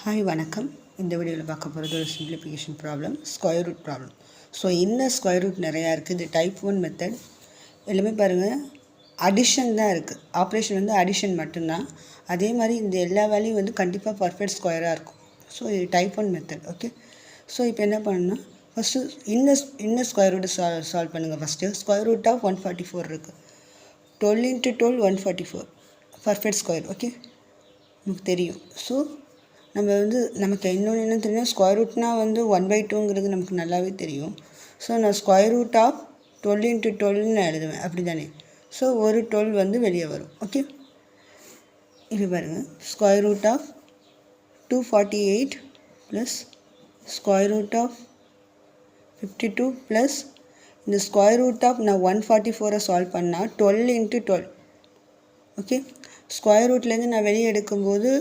Hi வணக்கம். இந்த வீடியோவில் பார்க்க போகிறது ஒரு simplification problem, square root problem. So இன்னும் ஸ்கொயர் ரூட் நிறையா இருக்குது. இது டைப் 1 மெத்தட். எல்லாமே பாருங்கள், அடிஷன் தான் இருக்குது. ஆப்ரேஷன் வந்து அடிஷன் மட்டும்தான். அதே மாதிரி இந்த எல்லா வேல்யூம் வந்து கண்டிப்பாக பர்ஃபெக்ட் ஸ்கொயராக இருக்கும். ஸோ இது டைப் 1 மெத்தட். ஓகே, ஸோ இப்போ என்ன பண்ணணும்னா ஃபஸ்ட்டு இன்னும் ஸ்கொயர் ரூட் சால்வ் பண்ணுங்கள். ஃபஸ்ட்டு ஸ்கொயர் ரூட் ஆஃப் 144 இருக்குது. 12 × 12 144 பர்ஃபெக்ட் ஸ்கொயர். ஓகே, நமக்கு தெரியும். ஸோ நமக்கு இன்னொன்று என்ன தெரியும், ஸ்கொயர் ரூட்னால் வந்து 1/2ங்கிறது நமக்கு நல்லாவே தெரியும். ஸோ நான் ஸ்கொயர் ரூட் ஆஃப் 12 × 12ன்னு எழுதுவேன், அப்படி தானே. ஸோ ஒரு 12 வந்து வெளியே வரும். ஓகே, இது பாருங்கள், square root of 248 plus square root of 52 plus இந்த ஸ்கொயர் ரூட் ஆஃப் நான் 144 சால்வ் பண்ணால் 12 × 12. ஓகே, ஸ்கொயர் ரூட்லேருந்து நான் வெளியே எடுக்கும்போது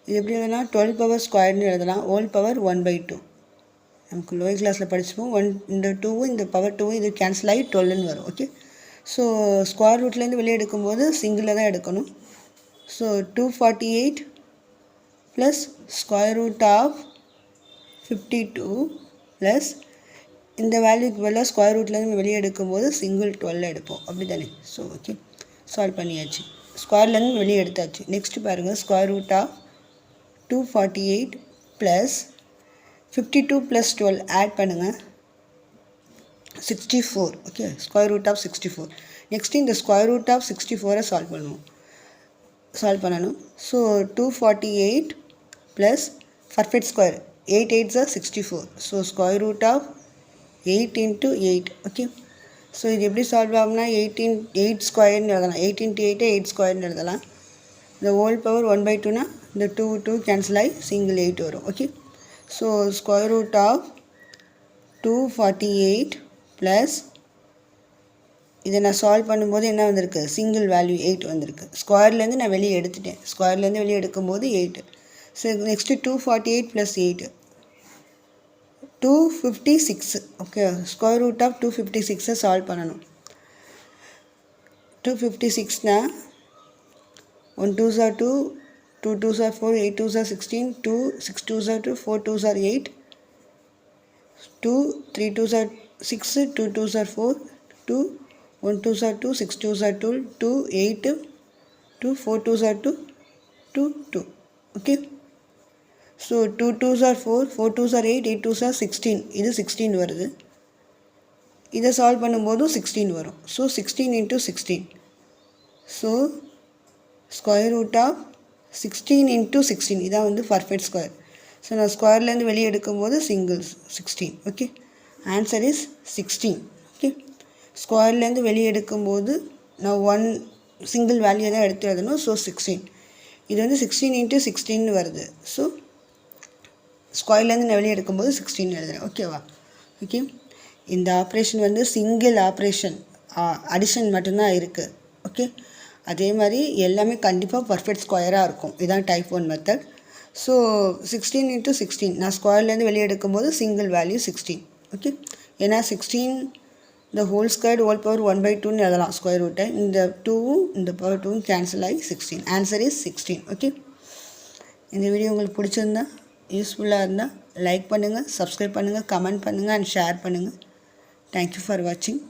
இது எப்படி எழுதலாம், 12 பவர் ஸ்கொயர்னு எழுதலாம். Whole power 1/2. நமக்கு லோயர் கிளாஸில் படிச்சுப்போம். இந்த 2வும் இந்த பவர் 2வும் இது கேன்சல் ஆகி 12ன்னு வரும். ஓகே, ஸோ ஸ்கொயர் ரூட்லேருந்து வெளியே எடுக்கும்போது சிங்கிளில் தான் எடுக்கணும். So 248 plus square root of 52 plus இந்த வேல்யூக்கு பதிலாக ஸ்கொயர் ரூட்லேருந்து வெளியே எடுக்கும்போது சிங்கிள் 12 எடுப்போம், அப்படி தானே. ஸோ ஓகே, சால்வ் பண்ணியாச்சு. ஸ்கொயர்லேருந்து வெளியே எடுத்தாச்சு. நெக்ஸ்ட்டு பாருங்கள், square root of 248 plus 52 plus 12 add பண்ணுங்கள், 64. Okay, square root of 64. Next இந்த ஸ்கொயர் ரூட் ஆஃப் 64 சால்வ் பண்ணணும். So 248 plus perfect square 8 8s are 64. So square root of 8 × 8. Okay, so இது எப்படி solve ஆகும்னா 8 ஸ்கொயர்னு எழுதலாம். 8 × 8 8 ஸ்கொயர்னு எழுதலாம். இந்த ஹோல் பவர் 1/2னா இந்த 2 கேன்சல் ஆகி சிங்கிள் 8 வரும். Okay, so square root of 248 plus இதை நான் சால்வ் பண்ணும்போது என்ன வந்திருக்கு, சிங்கிள் வேல்யூ 8 வந்திருக்கு. ஸ்கொயர்லேருந்து நான் வெளியே எடுத்துட்டேன். ஸ்கொயர்லேருந்து வெளியே எடுக்கும்போது 8. So next 248 plus 8 256. Okay, square root of 256 solve பண்ணணும். 256னா 1 2s are 2, 2 2s are 4, 8 2s are 16, 2 6 2s are 2, 4 2s are 8, 2 3 2s are 6, 2 2s are 4, 2 1 2s are 2, 6 2s are 12, 2 8, 2 4 2s are 2, 2 2. Okay, so 2 2s are 4, 4 2s are 8, 8 2s are 16. இது 16 வருது. இதை solve பண்ணும்போது 16 வரும். So 16 × 16. So square root of 16 × 16 இதான் வந்து perfect square. So நான் ஸ்கொயர்லேருந்து வெளியே எடுக்கும்போது single 16. Okay, answer is 16. Okay, ஸ்கொயர்லேருந்து வெளியே எடுக்கும்போது நான் சிங்கிள் வேல்யூ தான் எடுத்து எழுதணும். ஸோ 16. இது வந்து 16 × 16 வருது. ஸோ ஸ்கொயர்லேருந்து நான் வெளியே எடுக்கும்போது 16 எழுதுறேன். ஓகேவா? ஓகே, இந்த ஆப்ரேஷன் வந்து சிங்கிள் ஆப்ரேஷன், அடிஷன் மட்டும்தான் இருக்குது. ஓகே, அதே மாதிரி எல்லாமே கண்டிப்பாக பர்ஃபெக்ட் ஸ்கொயராக இருக்கும். இதுதான் டைப் 1 மெத்தட். ஸோ 16 × 16 நான் ஸ்கொயர்லேருந்து வெளியே எடுக்கும்போது சிங்கிள் வேல்யூ 16. ஓகே, ஏன்னா 16 இந்த ஹோல் ஸ்கொயர் ஹோல் பவர் 1/2ன்னு எழுதலாம் ஸ்கொயர் ரூட்டை. இந்த 2வும் இந்த பவர் 2வும் கேன்சல் ஆகி 16. Answer is 16. ஓகே, இந்த வீடியோ உங்களுக்கு பிடிச்சிருந்தா, யூஸ்ஃபுல்லாக இருந்தால் லைக் பண்ணுங்கள், சப்ஸ்கிரைப் பண்ணுங்கள், கமெண்ட் பண்ணுங்கள் அண்ட் ஷேர் பண்ணுங்கள். தேங்க்யூ ஃபார் வாட்சிங்.